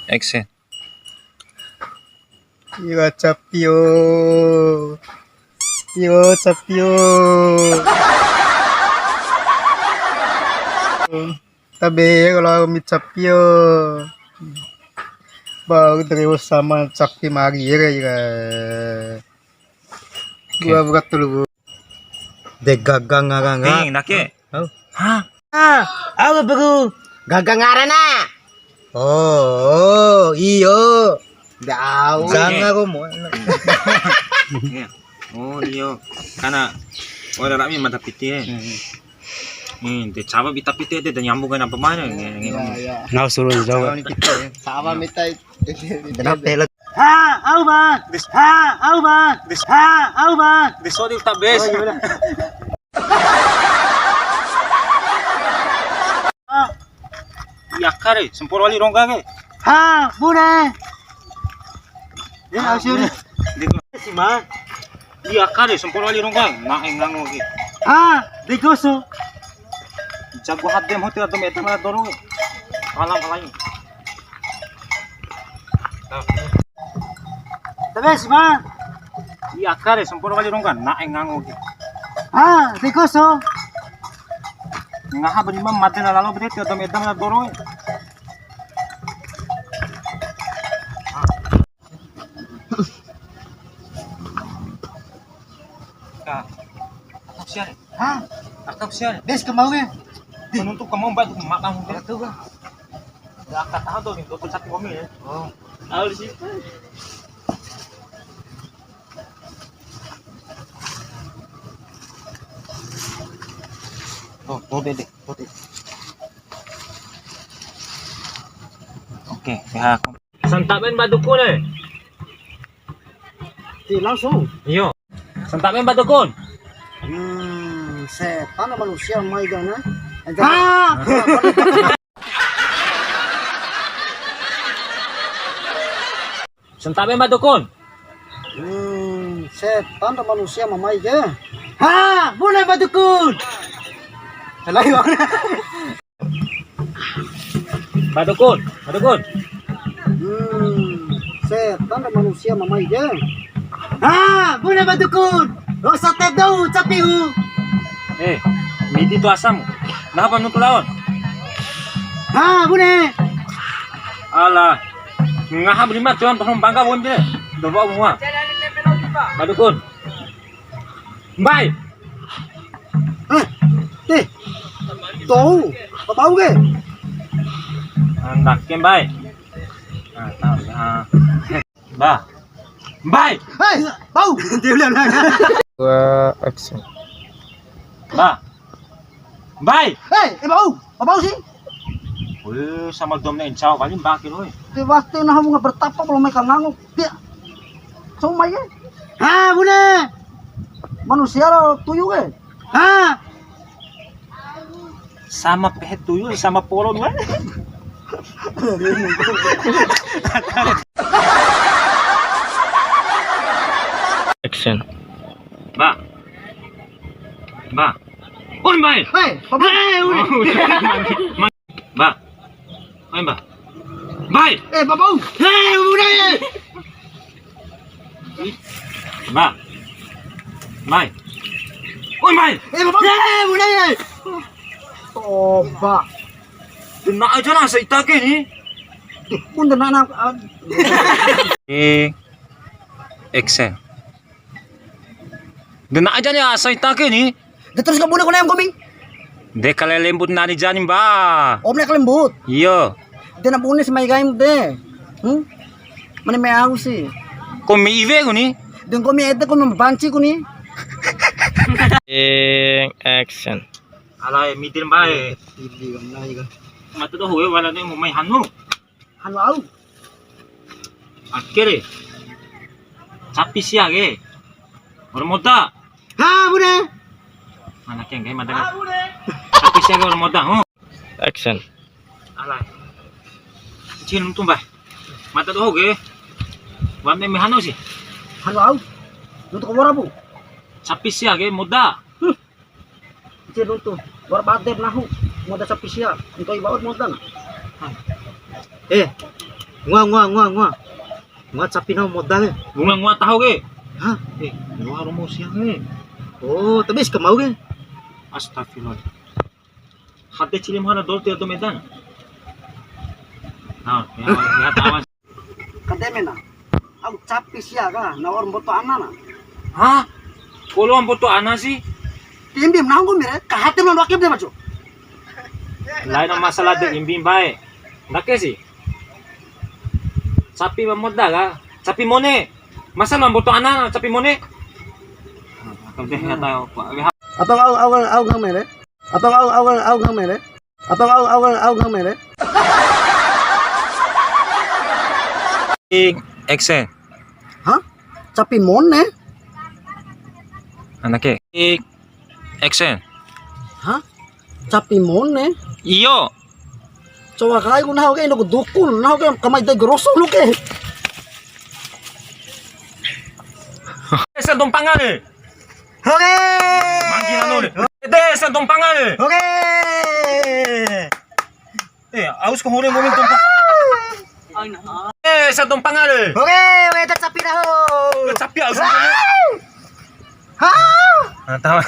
Action. 이거 잡히요. 이거 잡히요. Tabi kalau mi capio. Baru dari sama capi mari ya. Gua buat dulu. De gagang Ning nake. Oh. Ha? Aku baru gagang arana. Oh, iyo. Daw. Jangan ako mo. Iya. Oh iyo. Karena orang Arab mata piti. De Java bita piti de nyambungan apa mana? Ya. Now suruh jawab. Sama minta. Kenapa? Ha, Alban. Ha, Alban. Ha, Alban. De sorry tak bes. Ya kare, sempur wali rongga ke? Ha, boleh. Ya, asyik. Si man. Ya kare, sempur wali rongga. Nak engang lagi. Ha, digoso. Jago hadem hotel atau meter mana dorong. Kalam kalanya. Tapi si man. Ya kare, sempur wali rongga. Nak engang lagi. Ha, digoso. Ngaha beri mam mati na lalu beri atau meter mana dorong. Sial. Ha, Akap sial. des kemau ke? Menuntuk kamu mbak tuh mak kamu tuh kan. Enggak akan tahu tuh nih, 21 mobil ya. Oh, Tahu di situ. Oh, deh. Oke, ya aku. Sentapin batu kun eh. di langsung. Iyo. Sentapin batu kun. Setan manusia mai gana. Ah! Sentapin batu kun. Setan manusia mamai ke? Ha, boleh batukun. Salah yun. Batu kun. Setan manusia mamai ke? Ha, boleh batukun. Rosa tep daw, capihu. Eh, midi tu asam. Nah, apa nutul lawan? Ha, boleh. Alah. Ngaha berima tuan pasang bangga bukan dia. Doa semua. Batu kun. Bye. Teh. Tahu, bau ke? Andak kem bye. Ah, tahu ya. Bah. Bye. Hei, bau. Dia bilang. Gua action. Bah. Bye. Hei, bau. Bau sih. Wih, sama dom na incaw kali bakit oi. Di waktu nah mga bertapa kalau mereka nganguk dia. Sumay ke? Ha, boleh. Manusia lo tuyul ke? Ha. Sama pehet tuyul sama polon kan. Action. Bah. Oi, bye. Hei, bau. Bah. Oi, bah. Bye. Bau. Hei, boleh. Bah. Bye. Oi, bye. Bau. Hei, boleh. Toba. Kena aja lah sa itake ni. Punten anak. Excel. Dena aja ni asa itake ni. Terus ka muna ko na yung kuming. De kala lembut na ni janim ba. Om na kalembut. Iyo. Di na punis may gayam de. Mani may ako si. Ko mi ive ko ni. Doon ko may ete ko mabansi ko ni. Action. Ala mitir ba eh. Hindi ka na iga. Matudo huwe wala na yung may hanu. Ano ako? Akere. Capi siya ge. Ormota. Ha, muna. Anak yang gay madagal. Capi siya ge ormota ho. Action. Ala. Chin tumba. Matudo huwe. Wame may hanu si. Ano ako? Doon ko wala po. Capi siya ge muda. Doon to. Wala bater na ho. Moda sa pisya. Ito ibaot mo na. Ngua sapi na modal. Bunga ngua tahu ke? Hah? Ngua rumo siang Oh, tapi is kamau ke? Astagfirullah. Hati cili mana dolte atau medan? Nah, ya tahu. Kademe na. Ang capi siya ka, na orang boto ana na. Hah? Kalau ang boto ana sih? Timbim nanggo mere, kahati mo wakib de macho. Lain ang masalah de imbim bae. Nake sih. Sapi mamodal ka? Sapi mone. Masalah ang boto ana, sapi mone. Kabeh ya tayo. Atau awal gang mere? Atau awal gang mere? Atau awal gang mere? Action. Hah? Capi mone? Anake. Action. Hah? Capi mone? Iyo. Coba kaya ko na kayo dukun, na kayo kamay day grosso lo ke. Sa dompangan eh. Okay. Mangkin ano eh. Sa dompangan eh. Okay. Aus ko huli mo yung dompang. Sa dompangan eh. Okay, ito capi na ho. Sapi aus ko. Ha? Tama.